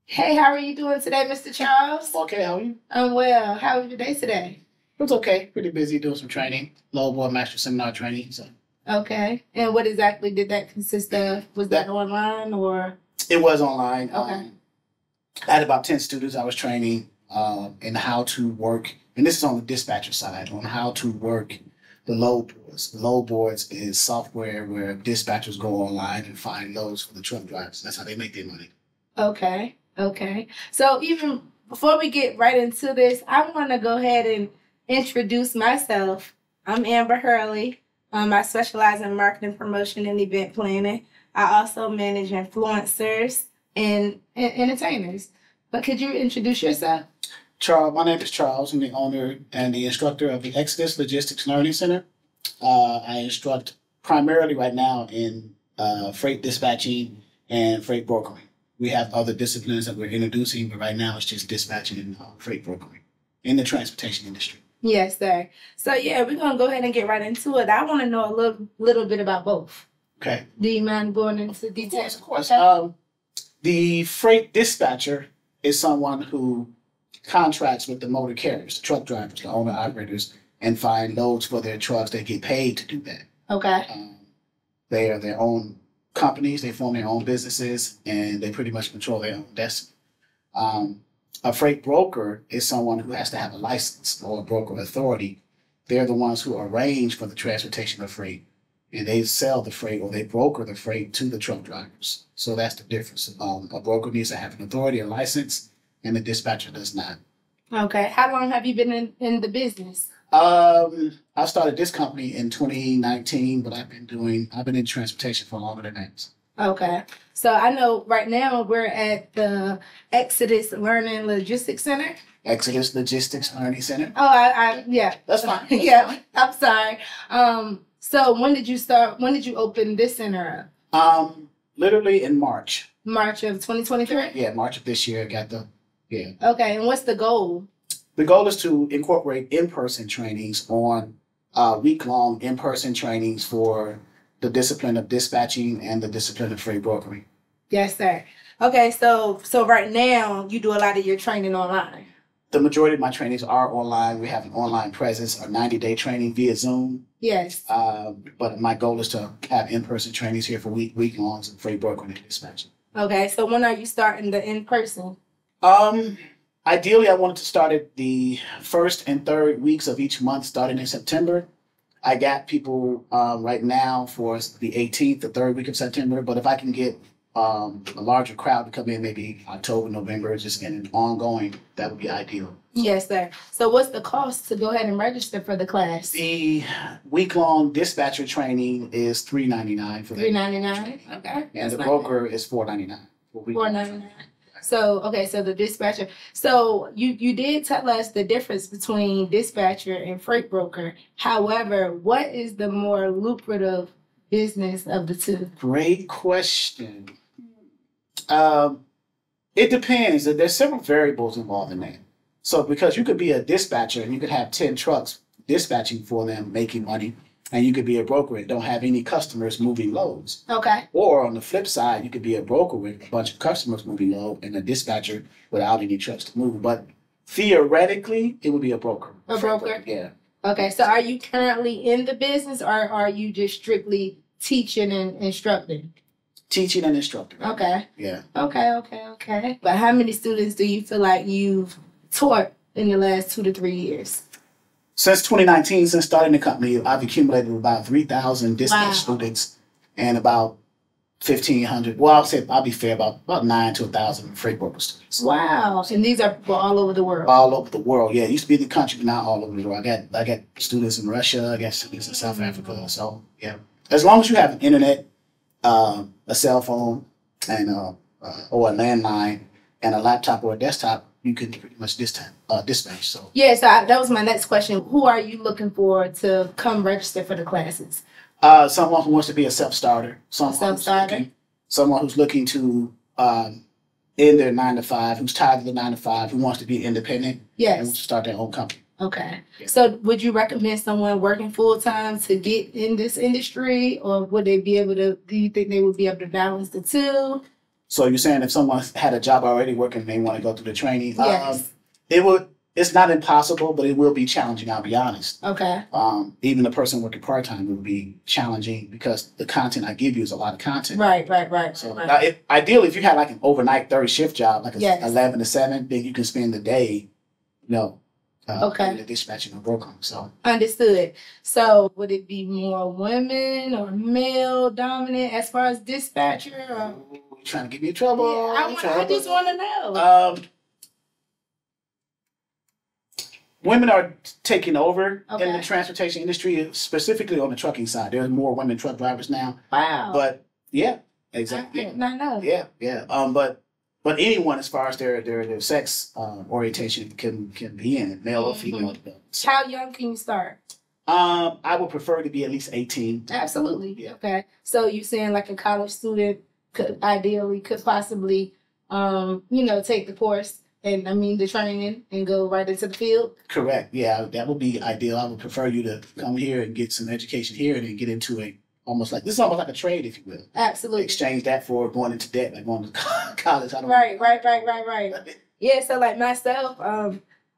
Hey, how are you doing today, Mr. Charles? Okay, how are you? I'm well. How was your day today? It was okay. Pretty busy doing some training, low board master seminar training. So Okay. And what exactly did that consist of? Was that online or? it was online. Okay. I had about 10 students I was training in how to work, and this is on the dispatcher side, on how to work the load boards. The load boards is software where dispatchers go online and find loads for the truck drivers. That's how they make their money. Okay. Okay. So even before we get right into this, I want to go ahead and introduce myself. I'm Amber Hurley. I specialize in marketing, promotion, and event planning. I also manage influencers and entertainers. But could you introduce yourself? Charles, my name is Charles. I'm the owner and the instructor of the Exodus Logistics Learning Center. I instruct primarily right now in freight dispatching and freight brokering. We have other disciplines that we're introducing, but right now it's just dispatching and freight brokering in the transportation industry. Yes, sir. So yeah, we're gonna go ahead and get right into it. I want to know a little bit about both. Okay. Do you mind going into details? Of course. Okay. The freight dispatcher is someone who contracts with the motor carriers, the truck drivers, the owner operators, and find loads for their trucks. They get paid to do that. Okay. They are their own companies, they form their own businesses, and they pretty much control their own destiny. A freight broker is someone who has to have a license or a broker authority. They're the ones who arrange for the transportation of freight, and they sell the freight or they broker the freight to the truck drivers. So that's the difference. A broker needs to have an authority, a license, and the dispatcher does not. Okay. How long have you been in the business? I started this company in 2019, but I've been in transportation for longer than that. Okay. So I know right now we're at the Exodus Learning Logistics Center. Exodus Logistics Learning Center. Oh, yeah. That's fine. Yeah, I'm sorry. So when did you start? When did you open this center up? Literally in March. March of 2023? Yeah, March of this year. Yeah. Okay, and what's the goal? The goal is to incorporate in-person trainings on week-long in-person trainings for the discipline of dispatching and the discipline of freight brokering. Yes, sir. Okay, so right now you do a lot of your training online. The majority of my trainings are online. We have an online presence, a 90-day training via Zoom. Yes. But my goal is to have in-person trainings here for week-longs in freight brokering and dispatching. Okay, so when are you starting the in-person? Ideally, I wanted to start it the first and third weeks of each month, starting in September. I got people right now for the 18th, the third week of September. But if I can get a larger crowd to come in, maybe October, November, just in ongoing, that would be ideal. Yes, sir. So what's the cost to go ahead and register for the class? The week-long dispatcher training is $3.99 for that. $3.99. Okay. And the broker is $4.99. $4.99. So, okay, so the dispatcher. So you did tell us the difference between dispatcher and freight broker. However, what is the more lucrative business of the two? Great question. It depends. There's several variables involved in that. So because you could be a dispatcher and you could have 10 trucks dispatching for them, making money, and you could be a broker and don't have any customers moving loads. Okay. Or on the flip side, you could be a broker with a bunch of customers moving load and a dispatcher without any trucks to move. But theoretically, it would be a broker. A broker? Yeah. Okay, so are you currently in the business or are you just strictly teaching and instructing? Teaching and instructing. Okay. Yeah. Okay. But how many students do you feel like you've taught in the last 2 to 3 years? Since 2019, since starting the company, I've accumulated about 3,000 dispatch students and about 1,500. Well, I'll be fair, about 9 to 1,000 freight broker students. Wow! And these are people all over the world. All over the world, yeah. It used to be in the country, but now all over the world. I got students in Russia. I got students in South Africa. So yeah, as long as you have an internet, a cell phone, and or a landline, and a laptop or a desktop, you can pretty much dispatch. So yeah, so that was my next question. Who are you looking for to come register for the classes? Someone who wants to be a self-starter. Someone who's looking to end their 9 to 5, who's tired of the 9 to 5, who wants to be independent. Yes. And wants to start their own company. Okay. Yeah. So would you recommend someone working full-time to get in this industry, or would they be able to, do you think they would be able to balance the two? So you're saying if someone had a job already working and they want to go through the training, Yes. It's not impossible, but it will be challenging. I'll be honest. Okay. Even the person working part time will be challenging because the content I give you is a lot of content. Right. So right. now, ideally, if you had like an overnight 30 shift job, like Yes. 11 to 7, then you can spend the day, Okay. doing the dispatching or work on. So Understood. So would it be more women or male dominant as far as dispatcher? Or? you trying to get me in trouble? Yeah, I just want to know. Women are taking over Okay. in the transportation industry, specifically on the trucking side. There's more women truck drivers now. Wow. But yeah, exactly. I did not know. Yeah. But anyone, as far as their sex orientation, can be in it, male or female. So, How young can you start? I would prefer to be at least 18. Absolutely. Yeah. Okay. So you're saying like a college student could possibly, take the course and the training and go right into the field? Correct. Yeah, that would be ideal. I would prefer you to come here and get some education here and then get into almost like a trade, if you will. Absolutely. Exchange that for going into debt, like going to college. Right. Yeah, so like myself,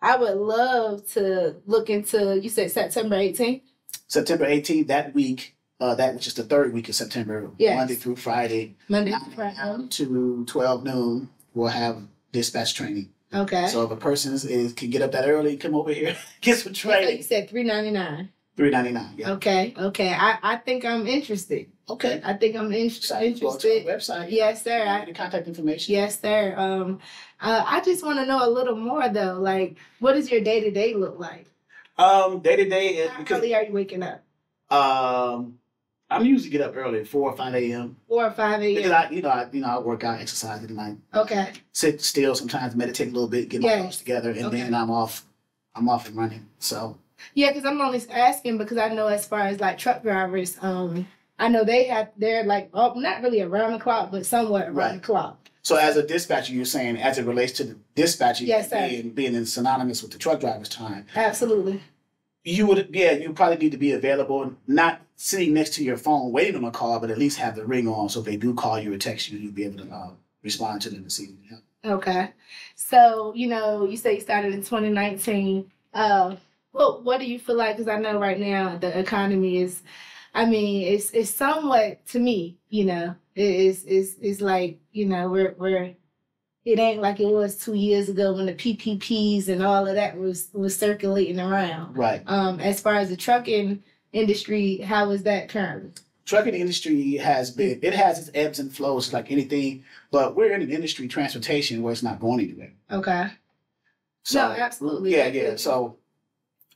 I would love to look into, you said September 18th? September 18th, that week, that which is the third week of September, Yes. Monday through Friday. 9 a.m. to 12 noon, we'll have dispatch training. Okay. So if a person can get up that early, come over here, get some training. So you said $3.99. $3.99. Yeah. Okay. I think I'm interested. Okay. I think I'm interested. Go to our website. Yes, sir. The contact information. Yes, sir. I just want to know a little more though. Like, what does your day to day look like? Day to day is How early are you waking up? I'm usually get up early, 4 or 5 a.m. 4 or 5 a.m. Because I work out, exercise at night. Okay. Sit still, sometimes meditate a little bit, get my thoughts together, and then I'm off and running. So. Yeah, because I'm only asking because I know as far as like truck drivers, I know they're like not really around the clock, but somewhat around the clock. So as a dispatcher, you're saying as it relates to the dispatcher, yes, sir. being synonymous with the truck driver's time. Absolutely. You probably need to be available, not sitting next to your phone waiting on a call, but at least have the ring on so if they do call you or text you, you'll be able to respond to them this evening. Yeah. Okay. So, you say you started in 2019. What do you feel like? Because I know right now the economy is, it's somewhat, to me, it's like, we're it ain't like it was 2 years ago when the PPPs and all of that was circulating around. Right. As far as the trucking industry, how is that currently? Trucking industry has its ebbs and flows like anything, but we're in an industry, transportation, where it's not going anywhere. Okay. So, no, absolutely. Yeah. So,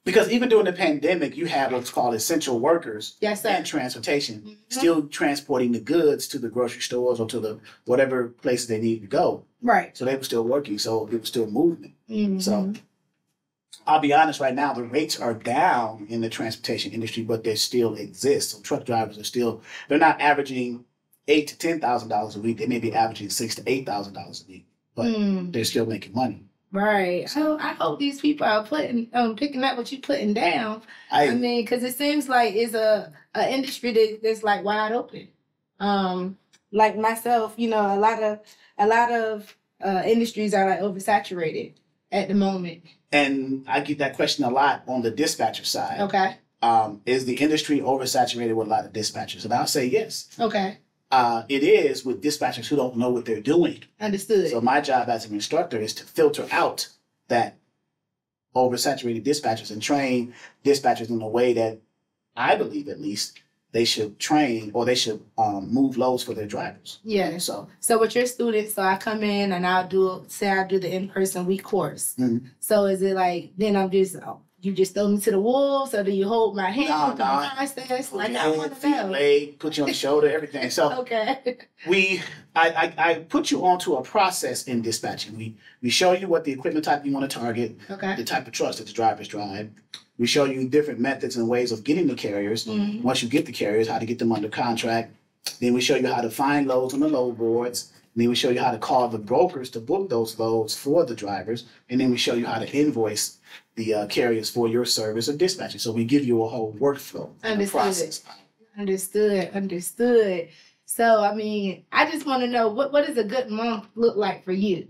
because even during the pandemic, you have what's called essential workers in transportation, still transporting the goods to the grocery stores or to the whatever places they need to go. Right. So they were still working, so it was still moving. So I'll be honest, right now the rates are down in the transportation industry, but they still exist. So truck drivers they're not averaging $8,000 to $10,000 a week. They may be averaging $6,000 to $8,000 a week, but they're still making money. Right. So I hope these people are picking up what you're putting down. Because it seems like it's a industry that's like wide open. Like myself, a lot of industries are like oversaturated at the moment. And I get that question a lot on the dispatcher side. Okay. Is the industry oversaturated with a lot of dispatchers? And I'll say yes. Okay. It is with dispatchers who don't know what they're doing. Understood. So my job as an instructor is to filter out that oversaturated dispatchers and train dispatchers in a way that I believe, at least, they should train or they should move loads for their drivers. Yeah. So with your students, so I come in and I'll do the in-person week course. Mm-hmm. So is it like then you just throw me to the wolves, or do you hold my hand? No. Process? Like I want to know. Leg, put you on the shoulder, everything. So okay. I put you onto a process in dispatching. We show you what the equipment type you want to target, the type of trucks that the drivers drive. We show you different methods and ways of getting the carriers. Mm-hmm. Once you get the carriers, how to get them under contract. Then we show you how to find loads on the load boards. And then we show you how to call the brokers to book those loads for the drivers. And then we show you how to invoice the carriers for your service of dispatching. So we give you a whole workflow and process. Understood. So, I mean, I just want to know what does a good month look like for you?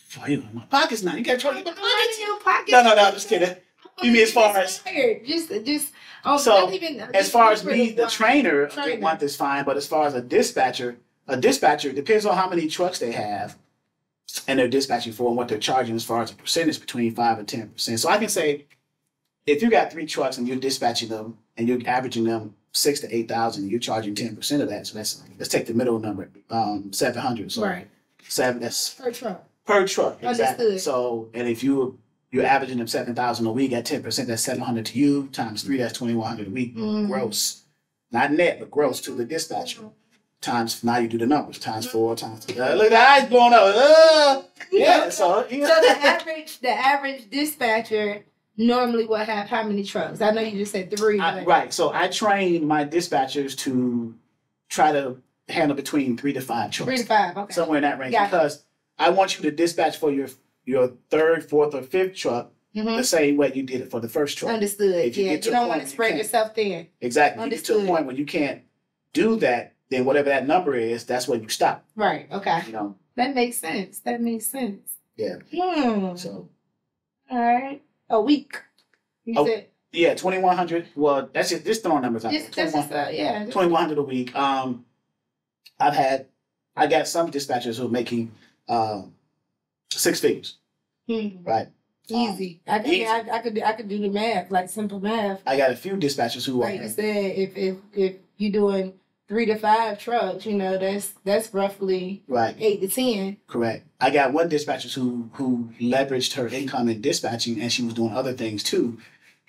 For you, my pocket's not. You got trouble with my pockets? Your pockets? No, just kidding. You mean as far as just so not even, as far as me, the trainer, a good month is fine. But as far as a dispatcher depends on how many trucks they have and they're dispatching for and what they're charging as far as a percentage between 5 and 10%. So I can say if you got 3 trucks and you're dispatching them and you're averaging them 6,000 to 8,000, you're charging 10% of that. So let's take the middle number, 700. So right. 7. That's per truck. Per truck, exactly. Understood. So, and if you're averaging them 7,000 a week at 10%, that's 700 to you times 3. That's 2,100 a week gross, not net, but gross to the dispatcher. Times now you do the numbers times 4 times 3. Look, the eyes blowing up. Yeah. So the average dispatcher normally will have how many trucks? I know you just said 3. Right. So I train my dispatchers to try to handle between 3 to 5 trucks. 3 to 5. Okay. Somewhere in that range because I want you to dispatch for your 3rd, 4th, or 5th truck the same way you did it for the first truck. Understood. You don't want to spread yourself thin. Exactly. You get to a point when you can't do that, then whatever that number is, that's when you stop. Right. Okay. You know. That makes sense. Yeah. So. All right. A week. You said. Yeah, 2,100. Well, that's just throwing numbers out. 2,100 a week. I got some dispatchers who are making 6 figures. Right. Easy. I could do the math, like simple math. I got a few dispatchers who like you said, if you're doing 3 to 5 trucks, that's roughly 8 to 10. Correct. I got one dispatcher who leveraged her income in dispatching, and she was doing other things too,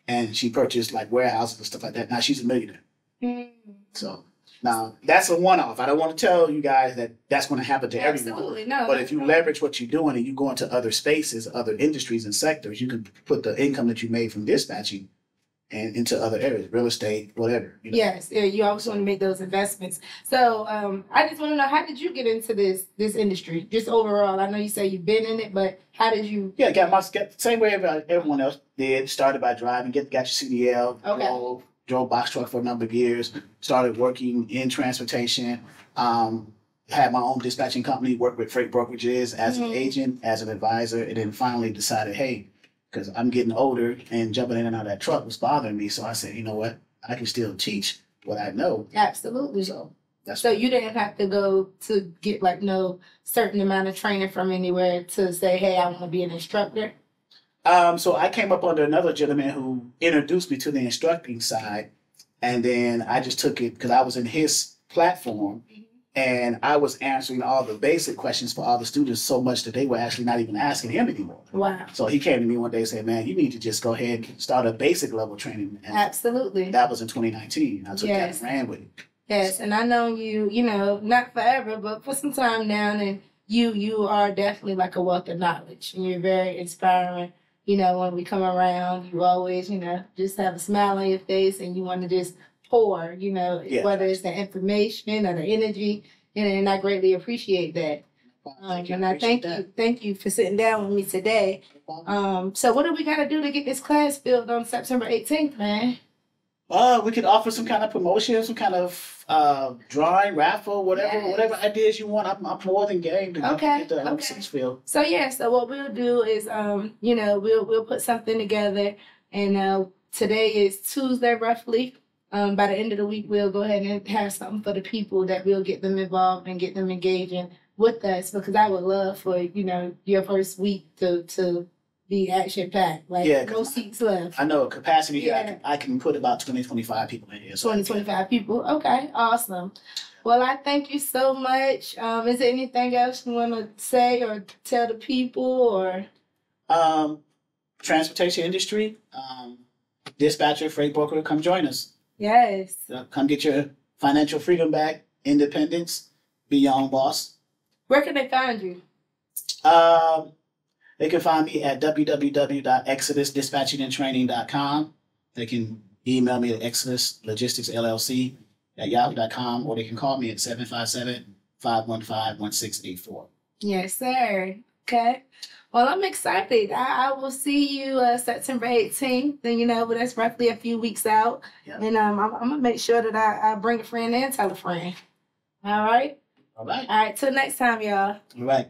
and she purchased like warehouses and stuff like that. Now she's a millionaire. So. Now, that's a one-off. I don't want to tell you guys that that's going to happen to everyone. No. But if you leverage what you're doing and you go into other spaces, other industries and sectors, you can put the income that you made from dispatching and into other areas, real estate, whatever. Yes, you always want to make those investments. So I just want to know, how did you get into this industry? Just overall, I know you say you've been in it, but how did you? Yeah, got the same way everyone else did. Started by driving, got your CDL, drove box truck for a number of years, started working in transportation, had my own dispatching company, worked with freight brokerages as an agent, as an advisor, and then finally decided, hey, because I'm getting older and jumping in and out of that truck was bothering me. So I said, you know what? I can still teach what I know. Absolutely. So you didn't have to go to get no certain amount of training from anywhere to say, hey, I want to be an instructor? So I came up under another gentleman who introduced me to the instructing side, and then I just took it because I was in his platform, and I was answering all the basic questions for all the students so much that they were actually not even asking him anymore. Wow. So he came to me one day and said, man, you need to just go ahead and start a basic level training. And absolutely. That was in 2019. I took that and ran with it. Yes, and I know you, not forever, but for some time now, and you are definitely like a wealth of knowledge, and you're very inspiring. When we come around, you always, just have a smile on your face and you want to just pour, whether it's the information or the energy. And I greatly appreciate that. And I thank you for sitting down with me today. So what do we got to do to get this class filled on September 18th, man? We could offer some kind of promotion, some kind of drawing, raffle, whatever ideas you want. I'm more than game to get the ELLC filled. So so what we'll do is, we'll put something together, and today is Tuesday roughly. By the end of the week, we'll go ahead and have something for the people that we'll get them involved and get them engaging with us, because I would love for your first week to be action packed, no seats left. I know capacity here. I can put about 20, 25 people in here. So 20, 25 people. Okay, awesome. Well, I thank you so much. Is there anything else you want to say or tell the people, or? Transportation industry, dispatcher, freight broker, come join us. Yes. Come get your financial freedom back, independence, be your own boss. Where can they find you? They can find me at www.exodusdispatchingandtraining.com. They can email me at exoduslogisticsllc@yahoo.com, or they can call me at 757-515-1684. Yes, sir. Okay. Well, I'm excited. I will see you September 18th. Then, but that's roughly a few weeks out. Yep. And I'm going to make sure that I bring a friend and tell a friend. All right? All right. All right. Till next time, y'all. All right.